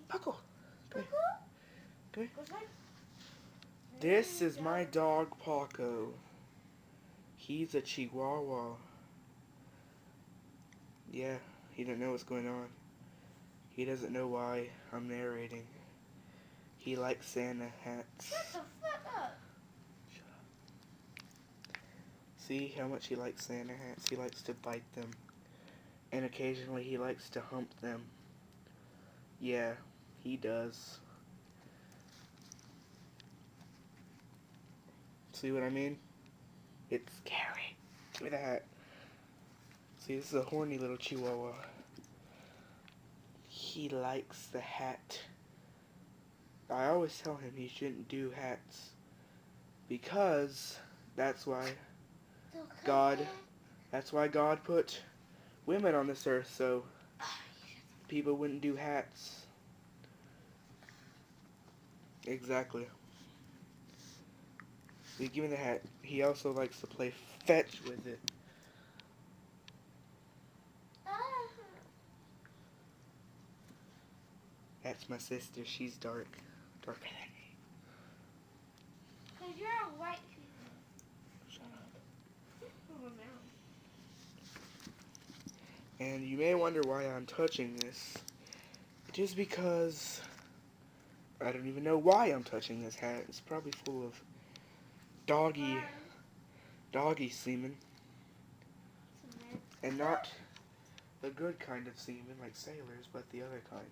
Paco. Come here. Come here. This is my dog Paco. He's a Chihuahua. Yeah, he doesn't know what's going on. He doesn't know why I'm narrating. He likes Santa hats. Shut the fuck up. Shut up. See how much he likes Santa hats? He likes to bite them. And occasionally he likes to hump them. Yeah, he does. See what I mean? It's scary. Give me the hat. See, this is a horny little Chihuahua. He likes the hat. I always tell him he shouldn't do hats because that's why God put women on this earth, so people wouldn't do hats. Exactly. See, give me the hat. He also likes to play fetch with it. That's my sister. She's darker than me. Cause you're a white people. Shut up. And you may wonder why I'm touching this. Just because I don't even know why I'm touching this hat. It's probably full of doggy semen. And not the good kind of semen like sailors, but the other kind.